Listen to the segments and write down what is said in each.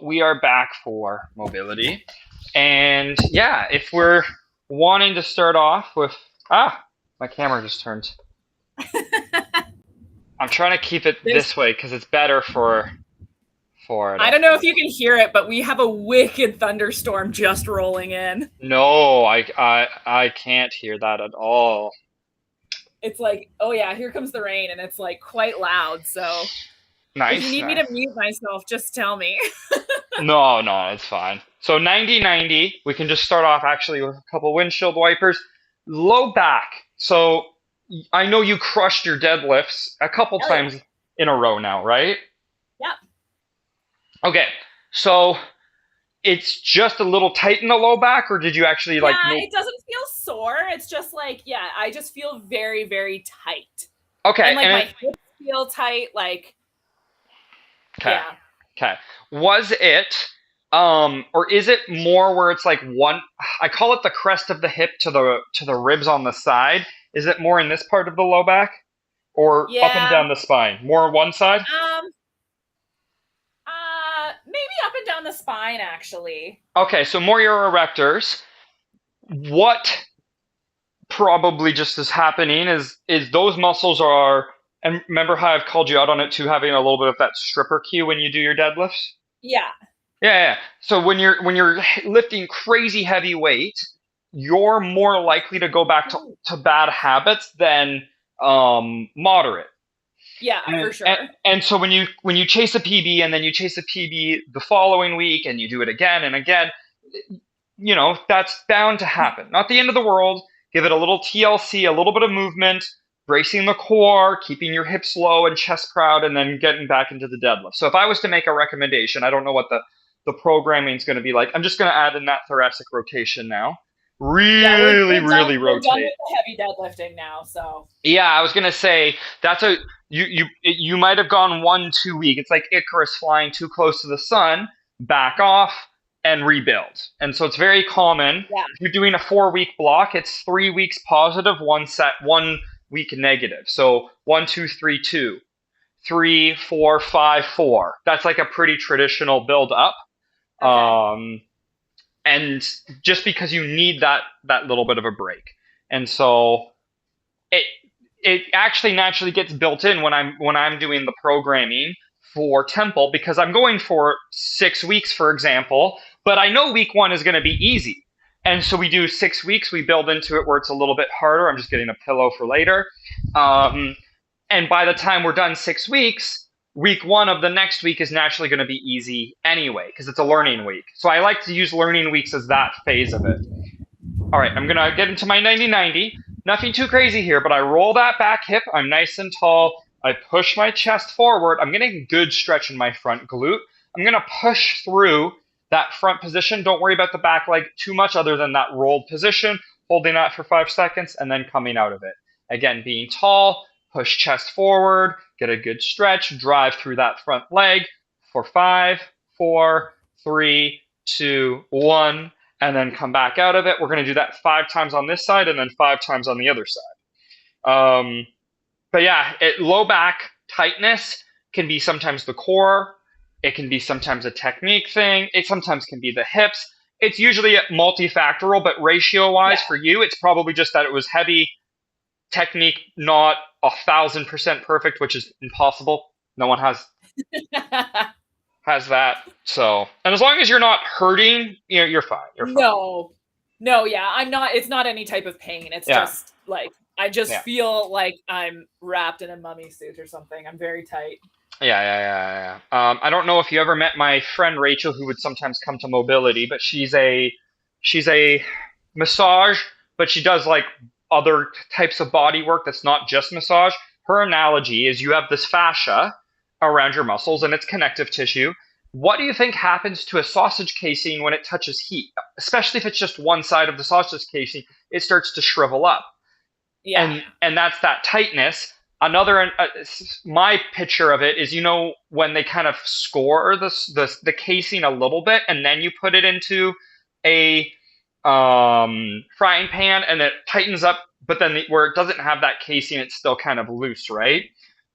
So we are back for mobility. And yeah, if we're wanting to start off with my camera just turned. I'm trying to keep it There's, this way because it's better for it, I I don't know if feel. you can hear it, but we have a wicked thunderstorm just rolling in. No, I can't hear that at all. It's like, oh yeah, here comes the rain, and it's like quite loud. So if you Nice, need me nice. to mute myself, just tell me. No, no, it's fine. So 90-90, we can just start off actually with a couple windshield wipers. Low back. So I know you crushed your deadlifts a couple Hell yeah. times in a row now, right? Yeah. Okay. So it's just a little tight in the low back, or did you actually like Yeah, make? it doesn't feel sore. It's just like, yeah, I just feel very, very tight. Okay, And like and my hips feel tight. Like, okay, yeah. okay. Was it or is it more where it's like one, I call it the crest of the hip to the ribs on the side. Is it more in this part of the low back or up and Yeah. down the spine? More one side? Um, Maybe up and down the spine, actually. Okay, so more your erectors. What probably just is happening is those muscles are, and remember how I've called you out on it too, having a little bit of that stripper cue when you do your deadlifts? Yeah. Yeah, yeah. So when you're lifting crazy heavy weight, you're more likely to go back to bad habits than moderate. Yeah, And, for and sure. and so when you chase a PB and then you chase a PB the following week and you do it again and again, that's bound to happen. Not the end of the world. Give it a little TLC, a little bit of movement, bracing the core, keeping your hips low and chest proud, and then getting back into the deadlift. So if I was to make a recommendation, I don't know what the programming is going to be like. I'm just going to add in that thoracic rotation now. Yeah, we're Really, we're done really we're done rotate. with the heavy deadlifting now. So Yeah, I was gonna say that's a you might have gone 1 2 week. It's like Icarus flying too close to the sun. Back off and rebuild. And so it's very common. yeah. If you're doing a 4 week block, it's 3 weeks positive, 1 week negative. So 1 2 3 2, 3 4 5 4. That's like a pretty traditional build up. Okay. Um, and just because you need that little bit of a break. And so it it actually naturally gets built in when I'm doing the programming for Temple because I'm going for 6 weeks, for example, but I know week one is going to be easy. And so we do 6 weeks, we build into it where it's a little bit harder. I'm just getting a pillow for later. Um, and by the time we're done 6 weeks, week one of the next week is naturally going to be easy anyway because it's a learning week. So I like to use learning weeks as that phase of it. All right, I'm gonna get into my 90-90. Nothing too crazy here, but I roll that back hip. I'm nice and tall. I push my chest forward. I'm getting a good stretch in my front glute. I'm gonna push through that front position. Don't worry about the back leg too much other than that rolled position, holding that for 5 seconds and then coming out of it. Again, being tall, push chest forward, get a good stretch, drive through that front leg for 5 4 3 2 1 and then come back out of it. We're going to do that 5 times on this side and then 5 times on the other side. But yeah, low back tightness can be sometimes the core. It can be sometimes a technique thing. It sometimes can be the hips. It's usually multifactorial, but ratio wise for you, it's probably just that it was heavy technique, not 1,000% perfect, which is impossible. No one Yeah. has that. So, and as long as you're not hurting, you're fine. You're fine. No. No, yeah. I'm not it's not any type of pain. It's Yeah, just like I just yeah. feel like I'm wrapped in a mummy suit or something. I'm very tight. Yeah, yeah, yeah, yeah. I don't know if you ever met my friend Rachel, who would sometimes come to mobility, but she's a massage, but she does like other types of body work that's not just massage. Her analogy is you have this fascia around your muscles and it's connective tissue. What do you think happens to a sausage casing when it touches heat? Especially if it's just one side of the sausage casing, it starts to shrivel up Yeah. and that's that tightness. Another my picture of it is when they kind of score the casing a little bit and then you put it into a frying pan and it tightens up, but then where it doesn't have that casing, it's still kind of loose, right?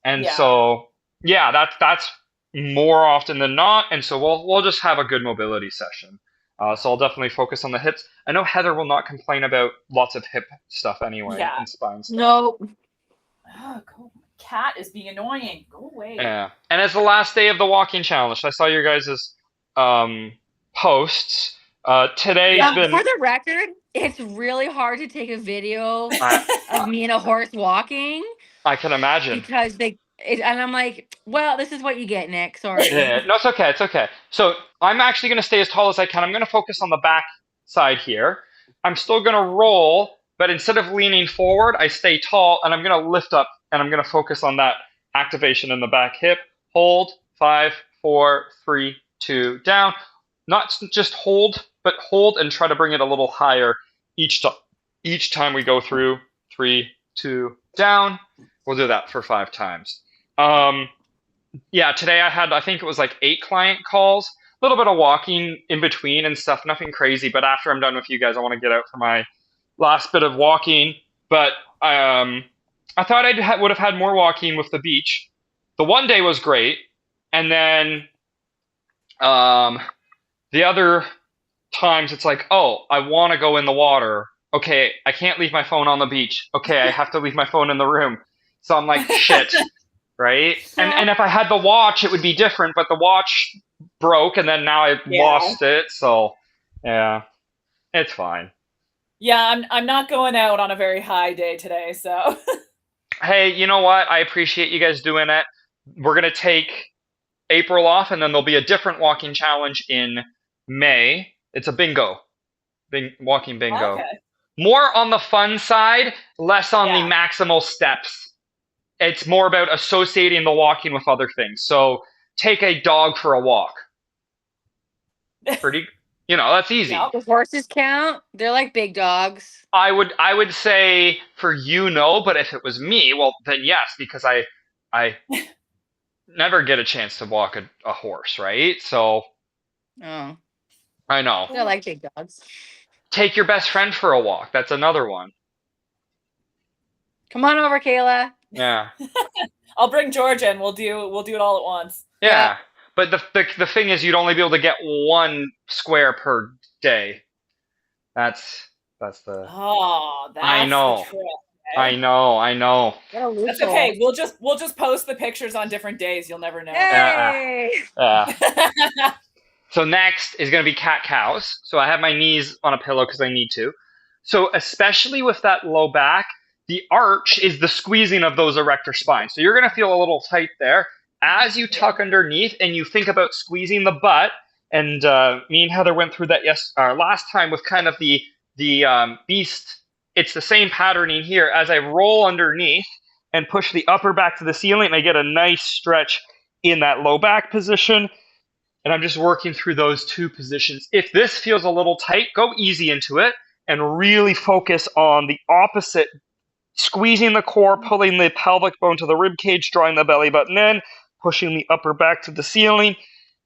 And Yeah. so yeah, that's more often than not, and so we'll just have a good mobility session. So I'll definitely focus on the hips. I know Heather will not complain about lots of hip stuff anyway Yeah. and spine stuff. No. Oh, cool. Cat is being annoying. Go away. Yeah, and it's the last day of the walking challenge. I saw your guys' posts. Today's been. For the record, it's really hard to take a video I, of me and a horse walking I can imagine. because and I'm like, well, this is what you get, Nick. Sorry. Yeah, no, it's okay. It's okay. So I'm actually going to stay as tall as I can. I'm going to focus on the back side here. I'm still going to roll, but instead of leaning forward, I stay tall and I'm going to lift up and I'm going to focus on that activation in the back hip. Hold, 5, 4, 3, 2, down. Not just hold, but hold and try to bring it a little higher each time we go through. 3, 2, down. We'll do that for 5 times. Yeah, today I think it was like 8 client calls, a little bit of walking in between and stuff, nothing crazy. But after I'm done with you guys, I want to get out for my last bit of walking. But I thought would have had more walking with the beach. The one day was great, and then the other times it's like, oh, I want to go in the water. Okay, I can't leave my phone on the beach. Okay, I have to leave my phone in the room. So I'm like, shit. Right? And if I had the watch, it would be different, but the watch broke and then now I've lost it. So, yeah, it's fine. Yeah, I'm not going out on a very high day today, so. Hey, you know what? I appreciate you guys doing it. We're going to take April off and then there'll be a different walking challenge in May. It's a bingo. Walking bingo. Okay. More on the fun side, less on the maximal steps. It's more about associating the walking with other things. So take a dog for a walk. Pretty, that's easy. Yep. The horses count. They're like big dogs. I would say for no, but if it was me, well then yes, because I never get a chance to walk a horse, right? So Oh. I know. They're like big dogs. Take your best friend for a walk. That's another one. Come on over, Kayla. Yeah. I'll bring George in. We'll do it all at once. Yeah. But the thing is, you'd only be able to get 1 square per day. That's the. Oh, that's I know. the trick. I know. That's okay. We'll just post the pictures on different days. You'll never know. Hey! So next is going to be cat-cows. So I have my knees on a pillow because I need to. So especially with that low back, the arch is the squeezing of those erector spines. So you're going to feel a little tight there. As you tuck underneath and you think about squeezing the butt, and me and Heather went through that last time with kind of the beast. It's the same patterning here. As I roll underneath and push the upper back to the ceiling, I get a nice stretch in that low back position. And I'm just working through those 2 positions. If this feels a little tight, go easy into it and really focus on the opposite, squeezing the core, pulling the pelvic bone to the rib cage, drawing the belly button in, pushing the upper back to the ceiling,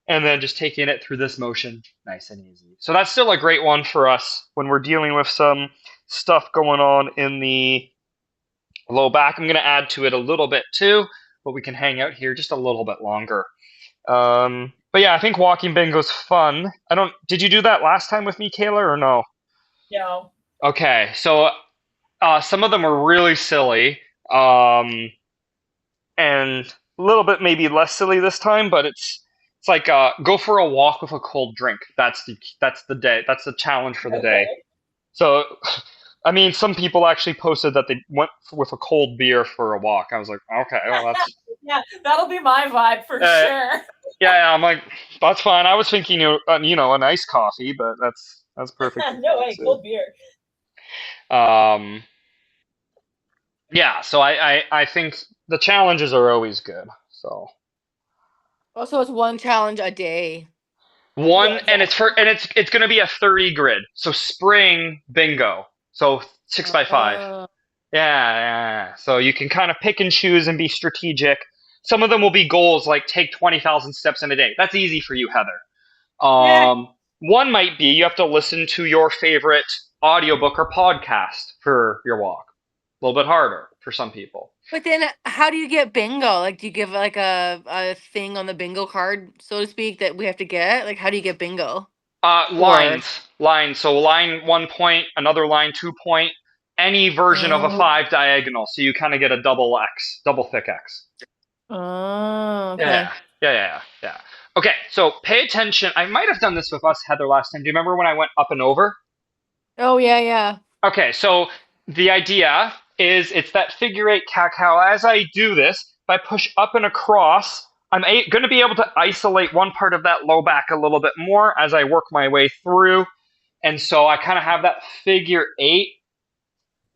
and then just taking it through this motion nice and easy. So that's still a great one for us when we're dealing with some stuff going on in the low back. I'm going to add to it a little bit too, but we can hang out here just a little bit longer. But yeah, I think walking bingo's fun. Did you do that last time with me, Kayla, or no? No. Okay, so some of them were really silly, and a little bit maybe less silly this time, but it's like go for a walk with a cold drink. That's the day. That's the challenge for the day. So, I mean, some people actually posted that they went with a cold beer for a walk. I was like, okay, well, that's yeah, that'll be my vibe for sure. Yeah, I'm like, that's fine. I was thinking, an iced coffee, but that's perfect. No way, cold beer. Yeah, so I think the challenges are always good. So also, it's 1 challenge a day. And it's going to be a 30 grid. So spring bingo. So 6 by 5. Yeah. So you can kind of pick and choose and be strategic. Some of them will be goals like take 20,000 steps in a day. That's easy for you, Heather. One might be you have to listen to your favorite audiobook or podcast for your walk. A little bit harder for some people. But then how do you get bingo? Like, do you give like a thing on the bingo card, so to speak, that we have to get? Like, how do you get bingo? Or Lines. So line 1 point, another line 2 point, any version of a oh, 5 diagonal. So you kind of get a double X, double thick X. oh, Yeah, okay. yeah. Okay, so pay attention. I might have done this with us, Heather, last time. Do you remember when I went up and over? Oh yeah, yeah. Okay, so the idea is it's that figure eight cat-cow. As I do this, if I push up and across, I'm going to be able to isolate one part of that low back a little bit more as I work my way through. And so I kind of have that figure eight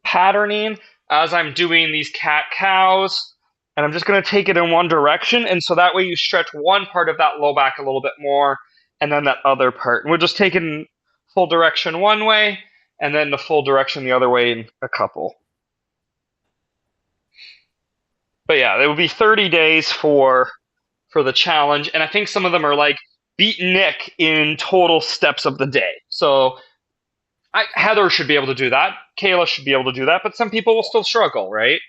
patterning as I'm doing these cat-cows. And I'm just going to take it in one direction. And so that way you stretch one part of that low back a little bit more, and then that other part. And we'll just take it in full direction one way, and then the full direction the other way in a couple. But yeah, it will be 30 days for the challenge, and I think some of them are like beat Nick in total steps of the day. So Heather should be able to do that. Kayla should be able to do that, but some people will still struggle, right?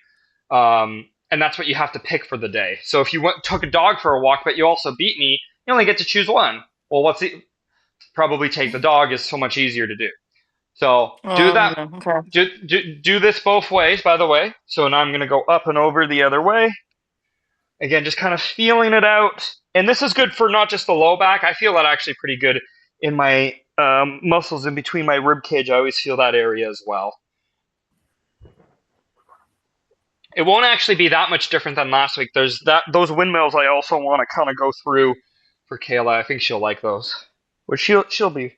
And that's what you have to pick for the day. So if you took a dog for a walk, but you also beat me, you only get to choose one. Well, probably take the dog is so much easier to do. So do that. Okay. Do this both ways, by the way. So now I'm going to go up and over the other way. Again, just kind of feeling it out. And this is good for not just the low back. I feel that actually pretty good in my muscles in between my rib cage. I always feel that area as well. It won't actually be that much different than last week. There's those windmills I also want to kind of go through for Kayla. I think she'll like those. Which she'll be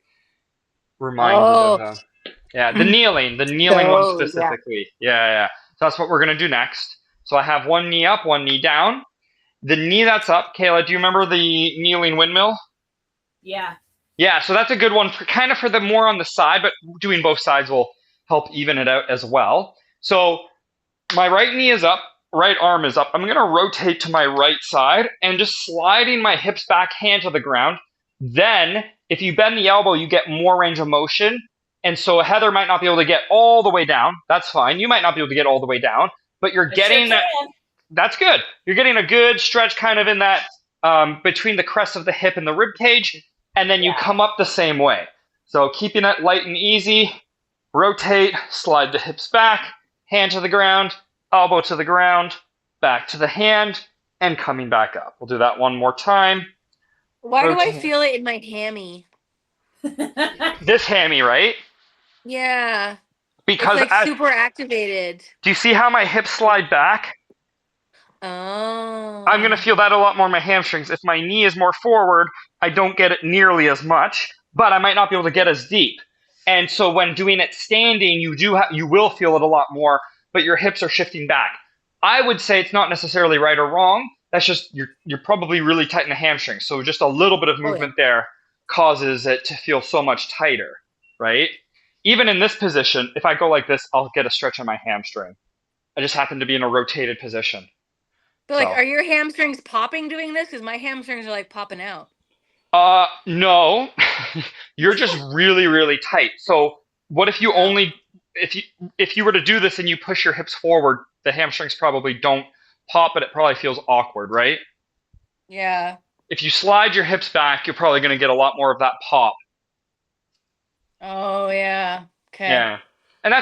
reminded of Oh, them. Yeah, the kneeling one so yeah. specifically. Yeah. So that's what we're gonna do next. So I have one knee up, one knee down. The knee that's up, Kayla, do you remember the kneeling windmill? Yeah. Yeah, so that's a good one for kind of for the more on the side, but doing both sides will help even it out as well. So my right knee is up, right arm is up. I'm gonna rotate to my right side and just sliding my hips back, hand to the ground. Then, if you bend the elbow, you get more range of motion. And so Heather might not be able to get all the way down. That's fine. You might not be able to get all the way down, but you're getting that. That's good. You're getting a good stretch kind of in that between the crest of the hip and the rib cage, and then you come up the same way. So keeping it light and easy, rotate, slide the hips back, hand to the ground, elbow to the ground, back to the hand, and coming back up. We'll do that one more time. Why do I Rotate. feel it in my hammy? This hammy, right? Yeah. Because It's like super activated. do you see how my hips slide back? Oh. I'm going to feel that a lot more in my hamstrings. If my knee is more forward, I don't get it nearly as much, but I might not be able to get as deep. And so when doing it standing, you will feel it a lot more, but your hips are shifting back. I would say it's not necessarily right or wrong. That's just you're probably really tight in the hamstrings. So just a little bit of movement there causes it to feel so much tighter, right? Even in this position, if I go like this, I'll get a stretch on my hamstring. I just happen to be in a rotated position. But like, are your hamstrings popping doing this? Because my hamstrings are like popping out. No, you're just really, really tight. So what if you if you were to do this and you push your hips forward, the hamstrings probably don't pop, but it probably feels awkward, right? Yeah. If you slide your hips back, you're probably going to get a lot more of that pop. Oh yeah. Okay. Yeah, and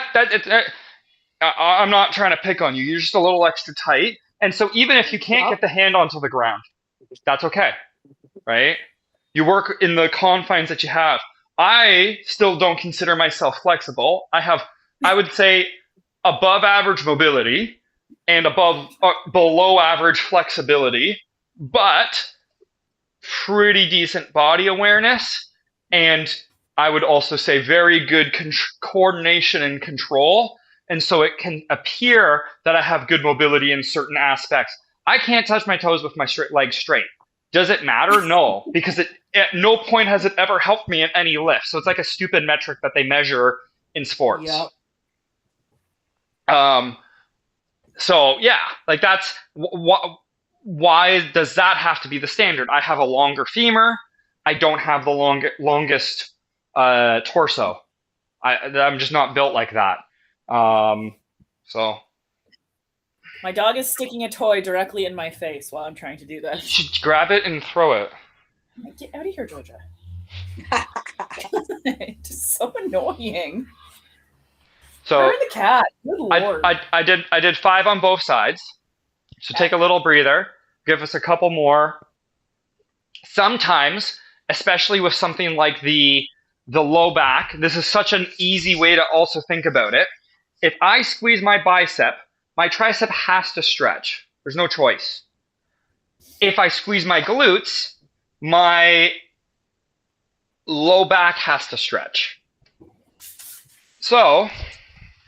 I'm not trying to pick on you. You're just a little extra tight, and so even if you can't get the hand onto the ground, that's okay, right? You work in the confines that you have. I still don't consider myself flexible. I would say, above average mobility and below average flexibility, but pretty decent body awareness, and I would also say very good coordination and control. And so it can appear that I have good mobility in certain aspects. I can't touch my toes with my leg straight. Does it matter? No, because at no point has it ever helped me in any lift. So it's like a stupid metric that they measure in sports. Yep. So yeah, like that's why does that have to be the standard? I have a longer femur. I don't have the longest torso. I'm just not built like that. So My dog is sticking a toy directly in my face while I'm trying to do You this. should grab it and throw it. Get out of here, Georgia. It's just so annoying. So Where are the cat? Good Lord. I did 5 on both sides. So take a little breather. Give us a couple more. Sometimes, especially with something like the low back, this is such an easy way to also think about it. If I squeeze my bicep, my tricep has to stretch. There's no choice. If I squeeze my glutes, my low back has to stretch. So,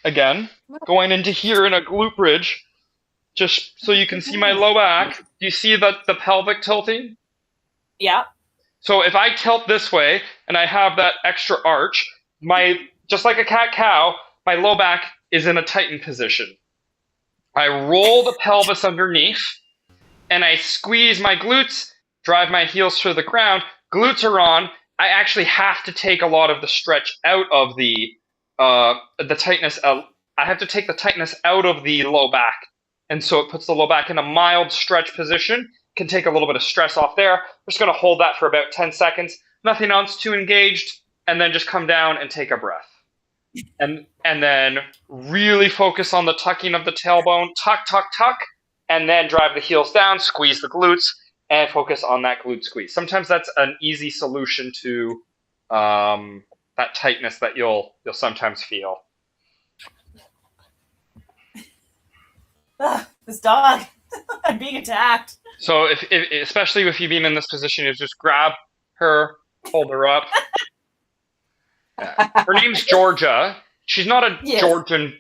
again, going into here in a glute bridge, just so you can see my low back. Do you see the pelvic tilting? Yeah. So if I tilt this way and I have that extra arch, just like a cat-cow, my low back is in a tightened position. I roll the pelvis underneath, and I squeeze my glutes, drive my heels through the ground. Glutes are on. I actually have to take a lot of the stretch out of the tightness. I have to take the tightness out of the low back. And so it puts the low back in a mild stretch position. Can take a little bit of stress off there. We're just going to hold that for about 10 seconds. Nothing else too engaged. And then just come down and take a breath. And then really focus on the tucking of the tailbone. Tuck, tuck, tuck. And then drive the heels down. Squeeze the glutes. And focus on that glute squeeze. Sometimes that's an easy solution to that tightness that you'll sometimes feel. This dog. I'm being attacked. So if especially if you being in this position, you just grab her, hold her up. Yeah. Her name's Georgia. She's not a Georgian.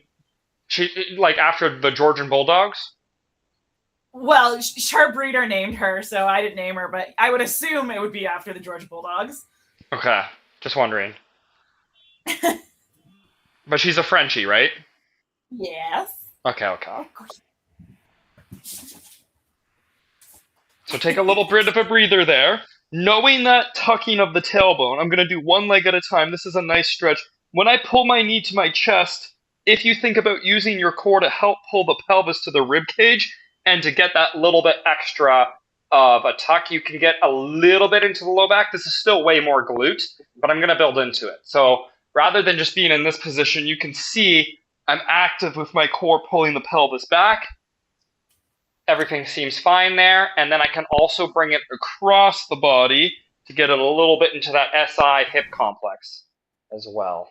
She like after the Georgian Bulldogs. Well, her breeder named her, so I didn't name her, but I would assume it would be after the Georgia Bulldogs. Okay, just wondering. But she's a Frenchie, right? Yes. Okay. So take a little bit of a breather there. Knowing that tucking of the tailbone, I'm going to do one leg at a time. This is a nice stretch. When I pull my knee to my chest, if you think about using your core to help pull the pelvis to the rib cage and to get that little bit extra of a tuck, you can get a little bit into the low back. This is still way more glute, but I'm going to build into it. So rather than just being in this position, you can see I'm active with my core pulling the pelvis back. Everything seems fine there. And then I can also bring it across the body to get it a little bit into that SI hip complex as well.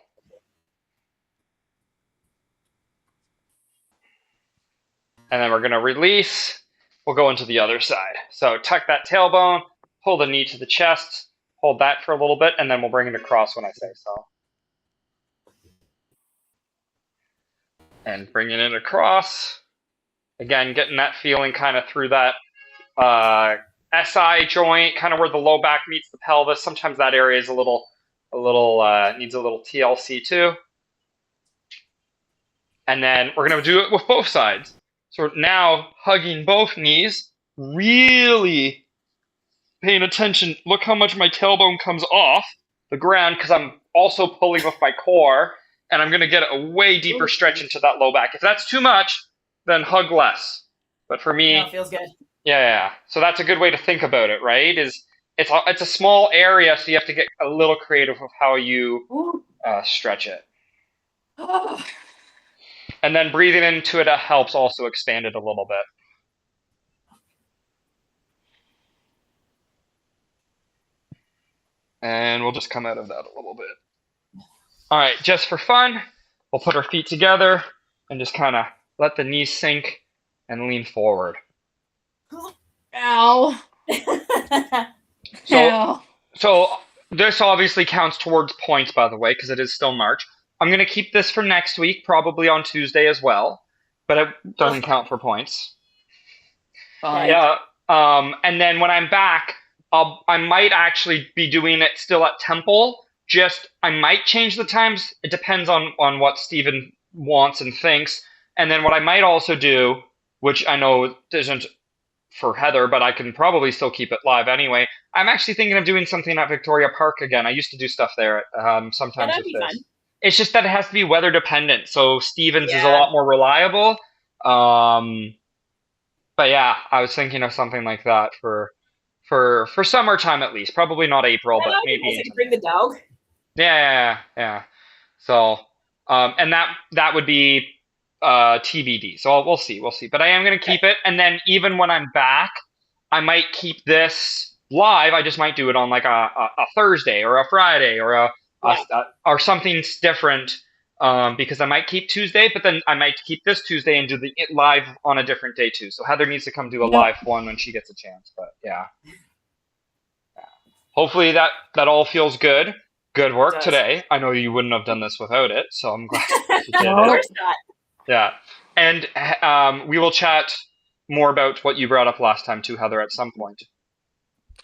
And then we're going to release. We'll go into the other side. So tuck that tailbone, pull the knee to the chest, hold that for a little bit, and then we'll bring it across when I say so. And bringing it across. Again, getting that feeling kind of through that SI joint, kind of where the low back meets the pelvis. Sometimes that area is needs a little TLC too. And then we're going to do it with both sides. So now hugging both knees, really paying attention. Look how much my tailbone comes off the ground because I'm also pulling with my core, and I'm going to get a way deeper stretch into that low back. If that's too much, then hug less. But for me, it feels good. Yeah. So that's a good way to think about it, right? It's a small area, so you have to get a little creative with how you stretch it. And then breathing into it helps also expand it a little bit. And we'll just come out of that a little bit. All right, just for fun, we'll put our feet together and just kind of let the knees sink and lean forward. Ow. So this obviously counts towards points, by the way, because it is still March. I'm going to keep this for next week, probably on Tuesday as well, but it doesn't count for points. Fine. Yeah. And then when I'm back, I might actually be doing it still at Temple. I might change the times. It depends on what Stephen wants and thinks. And then what I might also do, which I know isn't for Heather, but I can probably still keep it live anyway. I'm actually thinking of doing something at Victoria Park again. I used to do stuff there sometimes with this. Fun. It's just that it has to be weather dependent. So Stevens is a lot more reliable. but yeah, I was thinking of something like that for summertime at least. Probably not April, but That'd be maybe nice. I into could bring the dog. yeah. So, and that would be TBD. So we'll see. But I am gonna keep it, and then even when I'm back, I might keep this live. I just might do it on like a Thursday or a Friday or Yeah. or something different. Because I might keep Tuesday, but then I might keep this Tuesday and do the live on a different day too. So Heather needs to come do a Yep. live one when she gets a chance. But yeah, hopefully that all feels good. Good work does. today. I know you wouldn't have done this without it, so I'm glad you did Of it. course not. Yeah, and we will chat more about what you brought up last time too, Heather, at some point.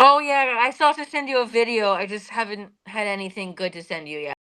Oh yeah, I still have to send you a video. I just haven't had anything good to send you yet.